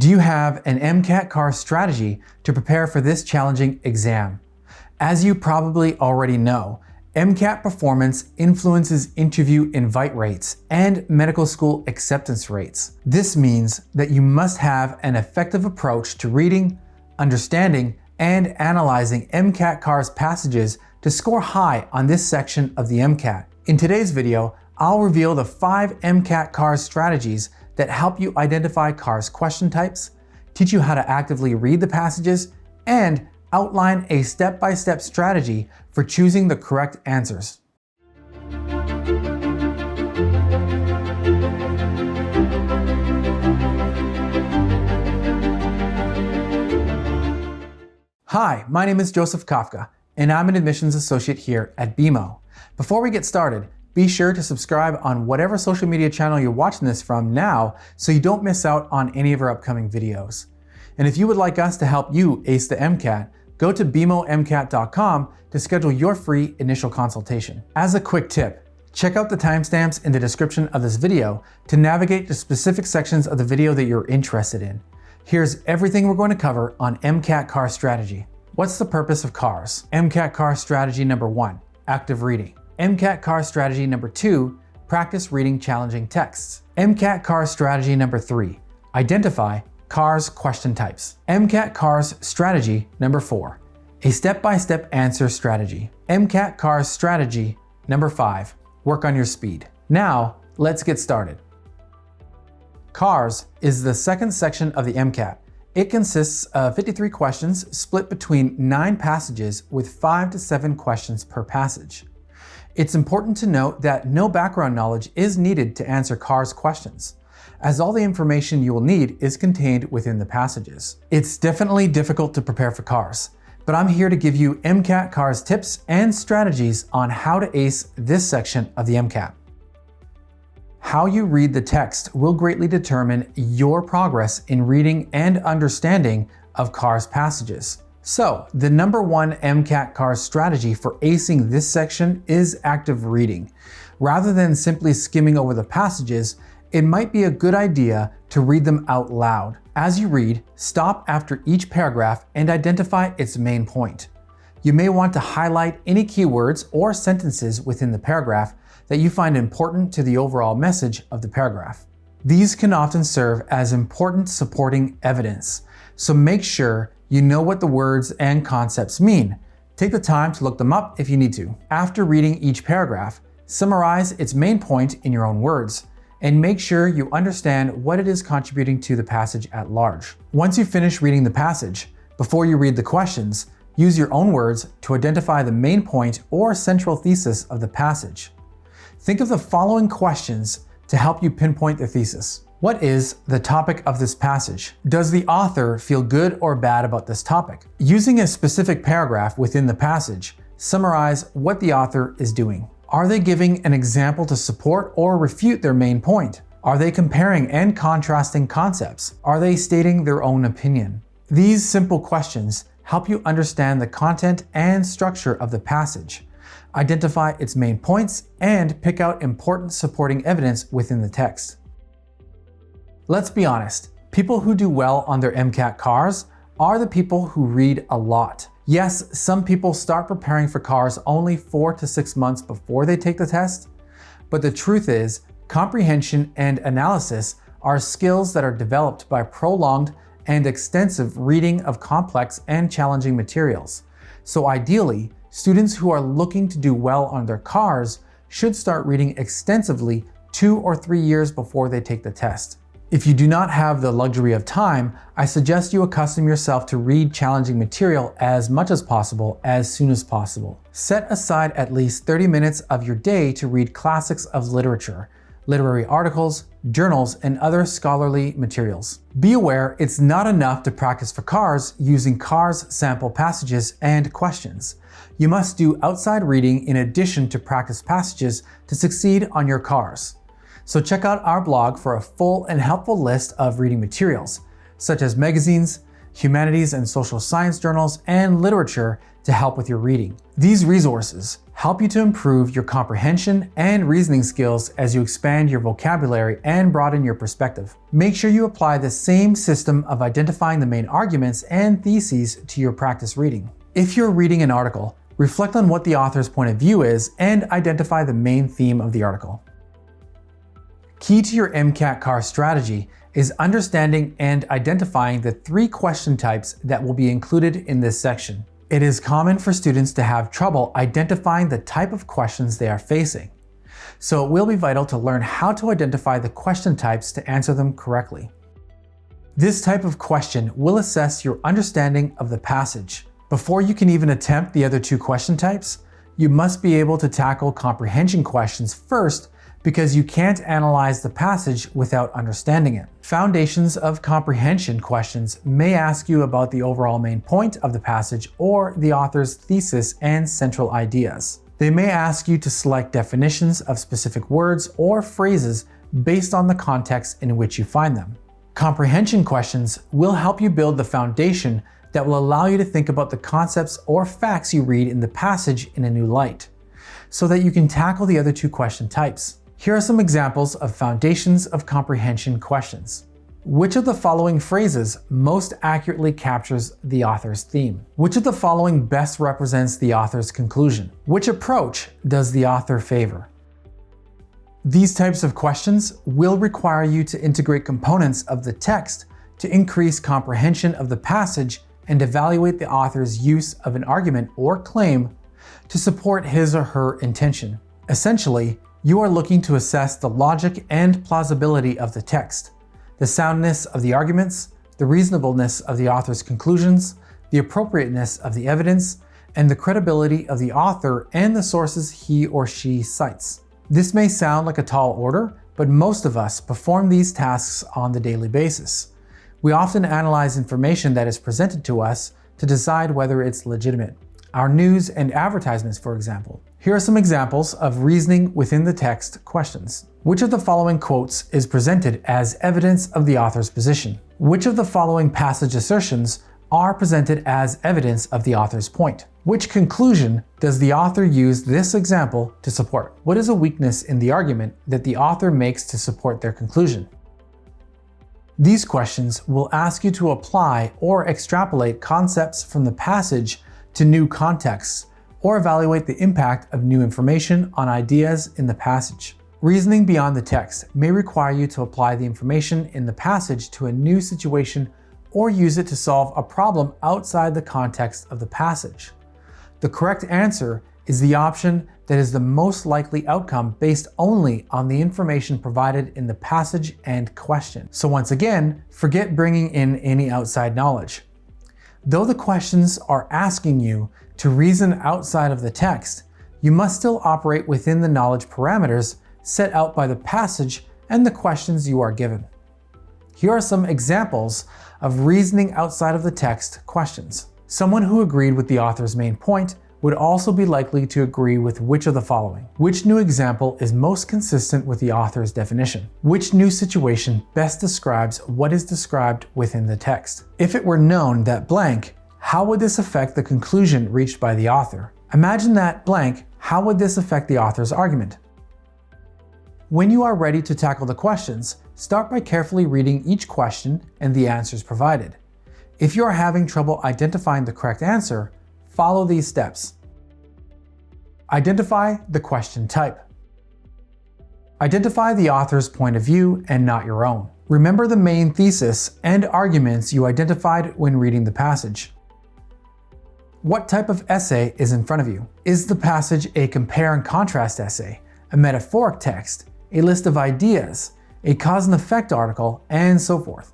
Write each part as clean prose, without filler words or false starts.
Do you have an MCAT CARS strategy to prepare for this challenging exam? As you probably already know, MCAT performance influences interview invite rates and medical school acceptance rates. This means that you must have an effective approach to reading, understanding, and analyzing MCAT CARS passages to score high on this section of the MCAT. In today's video, I'll reveal the 5 MCAT CARS strategies that help you identify CARS question types, teach you how to actively read the passages, and outline a step-by-step strategy for choosing the correct answers. Hi, my name is Joseph Kafka, and I'm an admissions associate here at BeMo. Before we get started, be sure to subscribe on whatever social media channel you're watching this from now so you don't miss out on any of our upcoming videos. And if you would like us to help you ace the MCAT, go to BeMoMCAT.com to schedule your free initial consultation. As a quick tip, check out the timestamps in the description of this video to navigate to specific sections of the video that you're interested in. Here's everything we're going to cover on MCAT CARS strategy. What's the purpose of CARS? MCAT CARS strategy number 1, active reading. MCAT CARS strategy number 2, practice reading challenging texts. MCAT CARS strategy number 3, identify CARS question types. MCAT CARS strategy number 4, a step-by-step answer strategy. MCAT CARS strategy number 5, work on your speed. Now, let's get started. CARS is the second section of the MCAT. It consists of 53 questions split between 9 passages with 5 to 7 questions per passage. It's important to note that no background knowledge is needed to answer CARS questions, as all the information you will need is contained within the passages. It's definitely difficult to prepare for CARS, but I'm here to give you MCAT CARS tips and strategies on how to ace this section of the MCAT. How you read the text will greatly determine your progress in reading and understanding of CARS passages. So, the number 1 MCAT CARS strategy for acing this section is active reading. Rather than simply skimming over the passages, it might be a good idea to read them out loud. As you read, stop after each paragraph and identify its main point. You may want to highlight any keywords or sentences within the paragraph that you find important to the overall message of the paragraph. These can often serve as important supporting evidence, so make sure you know what the words and concepts mean. Take the time to look them up if you need to. After reading each paragraph, summarize its main point in your own words, and make sure you understand what it is contributing to the passage at large. Once you finish reading the passage, before you read the questions, use your own words to identify the main point or central thesis of the passage. Think of the following questions to help you pinpoint the thesis. What is the topic of this passage? Does the author feel good or bad about this topic? Using a specific paragraph within the passage, summarize what the author is doing. Are they giving an example to support or refute their main point? Are they comparing and contrasting concepts? Are they stating their own opinion? These simple questions help you understand the content and structure of the passage, identify its main points, and pick out important supporting evidence within the text. Let's be honest, people who do well on their MCAT CARS are the people who read a lot. Yes, some people start preparing for CARS only 4 to 6 months before they take the test, but the truth is, comprehension and analysis are skills that are developed by prolonged and extensive reading of complex and challenging materials. So ideally, students who are looking to do well on their CARS should start reading extensively 2 or 3 years before they take the test. If you do not have the luxury of time, I suggest you accustom yourself to read challenging material as much as possible, as soon as possible. Set aside at least 30 minutes of your day to read classics of literature, literary articles, journals, and other scholarly materials. Be aware it's not enough to practice for CARS using CARS sample passages and questions. You must do outside reading in addition to practice passages to succeed on your CARS. So check out our blog for a full and helpful list of reading materials, such as magazines, humanities and social science journals, and literature to help with your reading. These resources, help you to improve your comprehension and reasoning skills as you expand your vocabulary and broaden your perspective. Make sure you apply the same system of identifying the main arguments and theses to your practice reading. If you're reading an article, reflect on what the author's point of view is and identify the main theme of the article. Key to your MCAT CARS strategy is understanding and identifying the 3 question types that will be included in this section. It is common for students to have trouble identifying the type of questions they are facing. So it will be vital to learn how to identify the question types to answer them correctly. This type of question will assess your understanding of the passage. Before you can even attempt the other 2 question types, you must be able to tackle comprehension questions first, because you can't analyze the passage without understanding it. Foundations of comprehension questions may ask you about the overall main point of the passage or the author's thesis and central ideas. They may ask you to select definitions of specific words or phrases based on the context in which you find them. Comprehension questions will help you build the foundation that will allow you to think about the concepts or facts you read in the passage in a new light, so that you can tackle the other 2 question types. Here are some examples of foundations of comprehension questions. Which of the following phrases most accurately captures the author's theme? Which of the following best represents the author's conclusion? Which approach does the author favor? These types of questions will require you to integrate components of the text to increase comprehension of the passage and evaluate the author's use of an argument or claim to support his or her intention. Essentially, you are looking to assess the logic and plausibility of the text, the soundness of the arguments, the reasonableness of the author's conclusions, the appropriateness of the evidence, and the credibility of the author and the sources he or she cites. This may sound like a tall order, but most of us perform these tasks on the daily basis. We often analyze information that is presented to us to decide whether it's legitimate. Our news and advertisements, for example. Here are some examples of reasoning within the text questions. Which of the following quotes is presented as evidence of the author's position? Which of the following passage assertions are presented as evidence of the author's point? Which conclusion does the author use this example to support? What is a weakness in the argument that the author makes to support their conclusion? These questions will ask you to apply or extrapolate concepts from the passage to new contexts, or evaluate the impact of new information on ideas in the passage. Reasoning beyond the text may require you to apply the information in the passage to a new situation or use it to solve a problem outside the context of the passage. The correct answer is the option that is the most likely outcome based only on the information provided in the passage and question. So once again, forget bringing in any outside knowledge. Though the questions are asking you to reason outside of the text, you must still operate within the knowledge parameters set out by the passage and the questions you are given. Here are some examples of reasoning outside of the text questions. Someone who agreed with the author's main point would also be likely to agree with which of the following. Which new example is most consistent with the author's definition? Which new situation best describes what is described within the text? If it were known that blank, how would this affect the conclusion reached by the author? Imagine that blank, how would this affect the author's argument? When you are ready to tackle the questions, start by carefully reading each question and the answers provided. If you are having trouble identifying the correct answer, follow these steps. Identify the question type. Identify the author's point of view and not your own. Remember the main thesis and arguments you identified when reading the passage. What type of essay is in front of you? Is the passage a compare and contrast essay, a metaphoric text, a list of ideas, a cause and effect article, and so forth?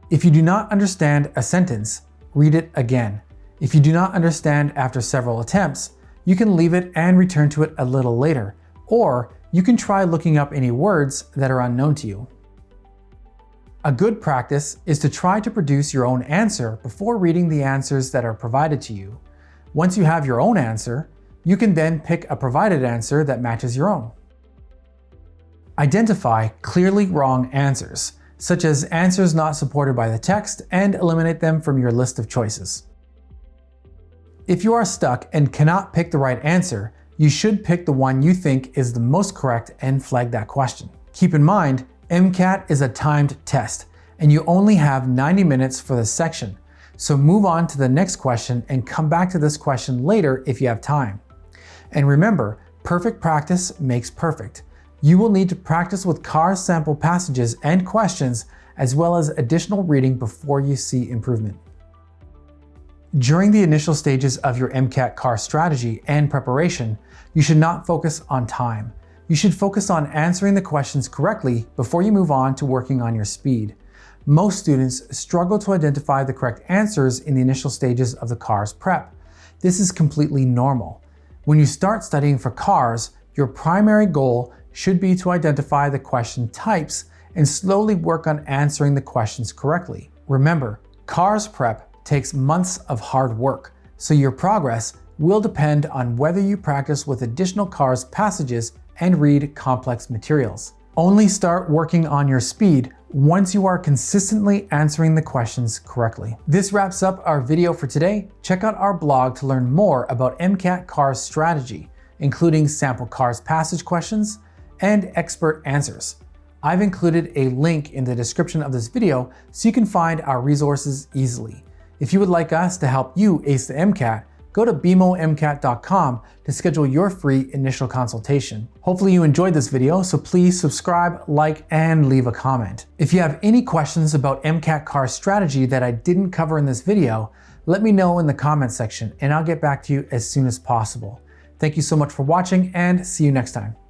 If you do not understand a sentence, read it again. If you do not understand after several attempts, you can leave it and return to it a little later, or you can try looking up any words that are unknown to you. A good practice is to try to produce your own answer before reading the answers that are provided to you. Once you have your own answer, you can then pick a provided answer that matches your own. Identify clearly wrong answers, such as answers not supported by the text, and eliminate them from your list of choices. If you are stuck and cannot pick the right answer, you should pick the one you think is the most correct and flag that question. Keep in mind, MCAT is a timed test, and you only have 90 minutes for the section. So move on to the next question and come back to this question later if you have time. And remember, perfect practice makes perfect. You will need to practice with CARS sample passages and questions, as well as additional reading before you see improvement. During the initial stages of your MCAT CARS strategy and preparation, you should not focus on time. You should focus on answering the questions correctly before you move on to working on your speed. Most students struggle to identify the correct answers in the initial stages of the CARS prep. This is completely normal. When you start studying for CARS, your primary goal should be to identify the question types and slowly work on answering the questions correctly. Remember, CARS prep takes months of hard work, so your progress will depend on whether you practice with additional CARS passages and read complex materials. Only start working on your speed once you are consistently answering the questions correctly. This wraps up our video for today. Check out our blog to learn more about MCAT CARS strategy, including sample CARS passage questions and expert answers. I've included a link in the description of this video so you can find our resources easily. If you would like us to help you ace the MCAT, go to BeMoMCAT.com to schedule your free initial consultation. Hopefully you enjoyed this video, so please subscribe, like, and leave a comment. If you have any questions about MCAT CARS strategy that I didn't cover in this video, let me know in the comment section and I'll get back to you as soon as possible. Thank you so much for watching and see you next time.